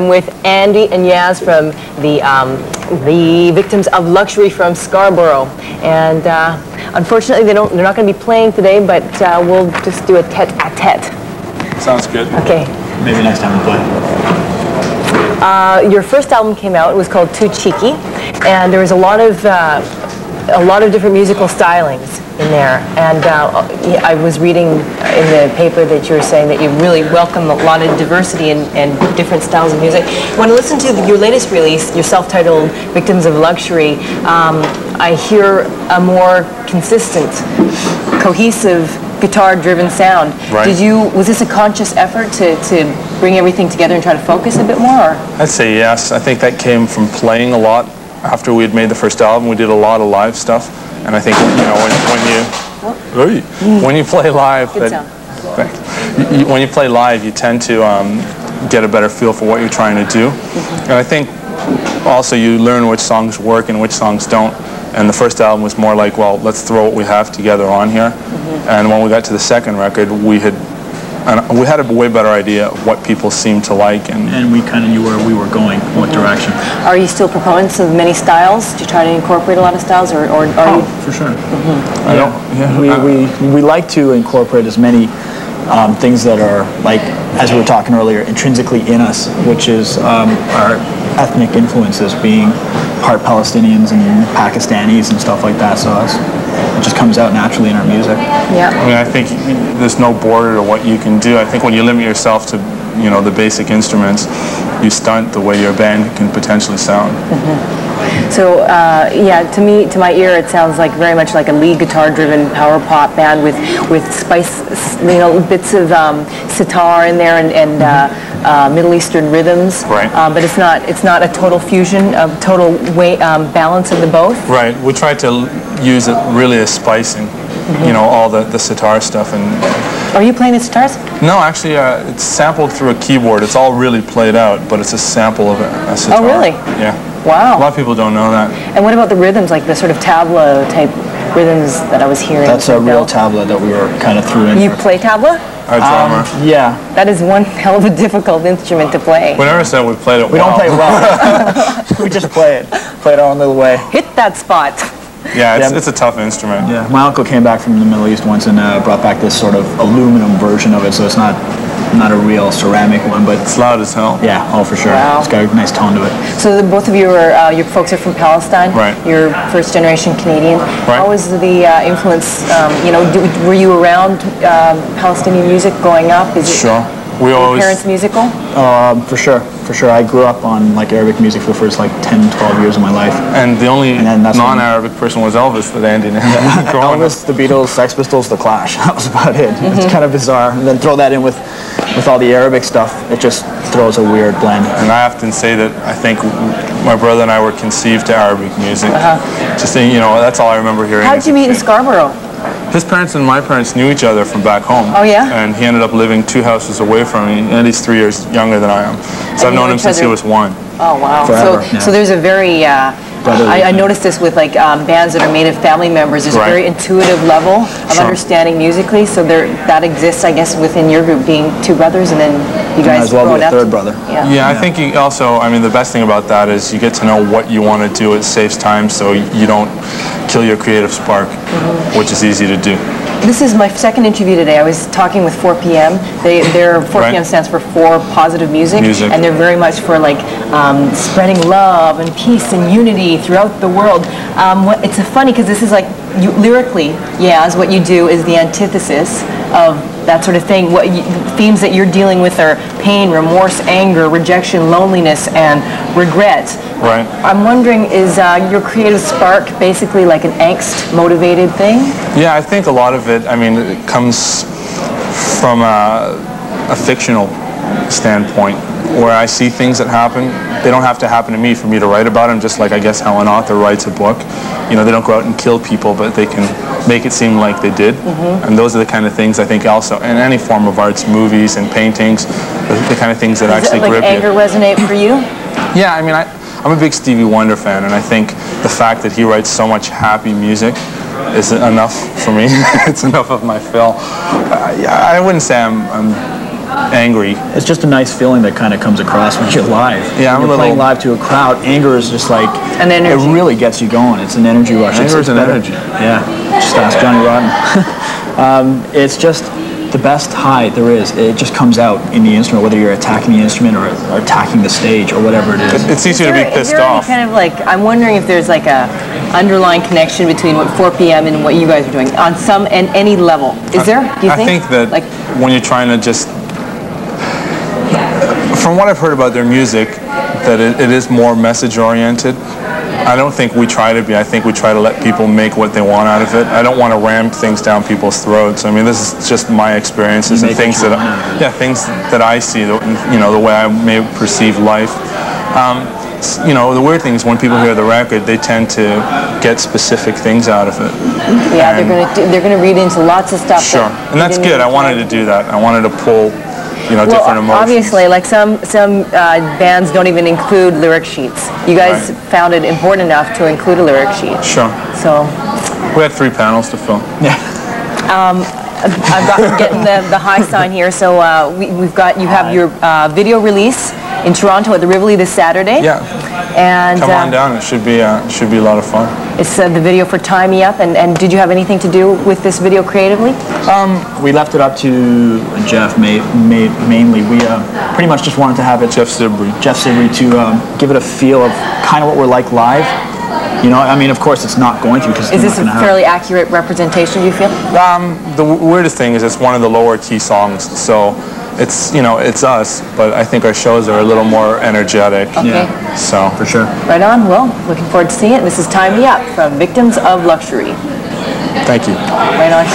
With Andy and Yaz from the Victims of Luxury from Scarborough, and unfortunately they're not going to be playing today, but we'll just do a tete-a-tete. Sounds good. Okay. Maybe next time we play. Your first album came out. It was called Too Cheeky, and there was a lot of different musical stylings in there. And I was reading in the paper that you were saying that you really welcome a lot of diversity and different styles of music. When I listen to your latest release, your self-titled Victims of Luxury, I hear a more consistent, cohesive, guitar-driven sound. Right. Was this a conscious effort to bring everything together and try to focus a bit more? Or? I'd say yes. I think that came from playing a lot. After we had made the first album, we did a lot of live stuff, and I think when you play live, when you play live, you tend to get a better feel for what you're trying to do, and I think also you learn which songs work and which songs don't. And the first album was more like, well, let's throw what we have together on here, and when we got to the second record, we had a way better idea of what people seemed to like, and we kind of knew where we were going, what direction. Are you still proponents of many styles? Do you try to incorporate a lot of styles, or are you? For sure. We we like to incorporate as many things that are, like, as we were talking earlier, intrinsically in us, which is our ethnic influences, being part Palestinians and Pakistanis and stuff like that. So it just comes out naturally in our music. Yeah. I mean, I think there's no border to what you can do. I think when you limit yourself to, the basic instruments, you stunt the way your band can potentially sound. So, yeah, to my ear, it sounds like very much like a lead guitar-driven power pop band with spice, bits of sitar in there and Middle Eastern rhythms. Right. But it's not a total fusion, a total balance of the both. Right. We tried to use it really as spicing, all the sitar stuff. And are you playing the sitars? No, actually, it's sampled through a keyboard. It's all really played out, but it's a sample of a sitar. Oh, really? Yeah. Wow. A lot of people don't know that. And what about the rhythms, like the sort of tabla type rhythms that I was hearing? That's a real tabla that we were kind of threw in. You play tabla? Our drummer. Yeah. That is one hell of a difficult instrument to play. We never said we played it well. We don't play it well. We just play it our own little way. Hit that spot. Yeah, it's a tough instrument. Yeah, my uncle came back from the Middle East once and brought back this sort of aluminum version of it, so it's not a real ceramic one, but it's loud as hell. Yeah, oh for sure. Wow. It's got a nice tone to it. So both of you are your folks are from Palestine. Right. You're first generation Canadian. Right. How was the influence? Were you around Palestinian music growing up? Sure. Were your parents musical? For sure. I grew up on Arabic music for the first 10, 12 years of my life. And the only non-Arabic person was Elvis that Andy knew. Elvis, the Beatles, Sex Pistols, The Clash. That was about it. It's kind of bizarre. And then throw that in with all the Arabic stuff, it just throws a weird blend. And I often say that I think my brother and I were conceived to Arabic music. Just saying, that's all I remember hearing. How did you meet in Scarborough? His parents and my parents knew each other from back home. Oh, yeah? And he ended up living 2 houses away from me, and he's 3 years younger than I am. So I've known him since he was 1. Oh, wow. Forever, so there's a very, I noticed this with bands that are made of family members. There's a very intuitive level of understanding musically, so that exists, I guess, within your group, being 2 brothers, and then you guys as well growing be a up. third brother. Yeah, I think you also, the best thing about that is you get to know what you want to do. It saves time, so you don't kill your creative spark, which is easy to do. This is my second interview today. I was talking with 4 p.m. Their 4 p.m. stands for 4 Positive Music, and they're very much for spreading love and peace and unity throughout the world. It's funny because this is lyrically, what you do is the antithesis of that sort of thing. Themes that you're dealing with are pain, remorse, anger, rejection, loneliness, and regret. Right. I'm wondering, is your creative spark basically like an angst-motivated thing? Yeah, I think a lot of it, it comes from a fictional standpoint, where I see things that happen. They don't have to happen to me for me to write about them, just like I guess how an author writes a book. They don't go out and kill people, but they can make it seem like they did. And those are the kind of things I think also, in any form of arts, movies and paintings, the kind of things that actually grip you. Does anger resonate for you? Yeah, I'm a big Stevie Wonder fan, and I think the fact that he writes so much happy music is enough for me. It's enough of my fill. I wouldn't say I'm angry. It's just a nice feeling that kind of comes across when you're live. Yeah, when you're playing live to a crowd, anger is just like an energy. It really gets you going. It's an energy rush. Anger is an energy. Yeah, just ask Johnny Rotten. It's just the best high there is. It just comes out in the instrument, whether you're attacking the instrument or attacking the stage or whatever it is. It's easier to be pissed off. Kind of like, I'm wondering if there's like a underlying connection between what 4 p.m. and what you guys are doing on some and any level. Is there? Do you think? I think that like, when you're trying to just, from what I've heard about their music, that it is more message oriented. I don't think we try to be. I think we try to let people make what they want out of it. I don't want to ram things down people's throats. I mean, this is just my experiences and things that, things that I see. You know, the way I may perceive life. You know, the weird thing is when people hear the record, they tend to get specific things out of it. Yeah, they're gonna read into lots of stuff. Sure, and that's good. I wanted to do that. I wanted to pull, you know, different emotions. Obviously, like some bands don't even include lyric sheets. You guys found it important enough to include a lyric sheet. Sure. So we had 3 panels to fill. Yeah. I'm getting the high sign here. So you have your video release in Toronto at the Rivoli this Saturday. Yeah. And come on down. It should be a lot of fun. It's the video for Tie Me Up. And did you have anything to do with this video creatively? We left it up to Jeff mainly. We pretty much just wanted to have it. Jeff Sibry to give it a feel of kind of what we're like live. You know, I mean, of course, it's not going to because is this a fairly accurate representation? Do you feel? The weirdest thing is it's one of the lower key songs, so it's, you know, it's us, but I think our shows are a little more energetic. Okay. Yeah, so for sure. Right on. Well, looking forward to seeing it. This is Tie Me Up from Victims of Luxury. Thank you. Right on.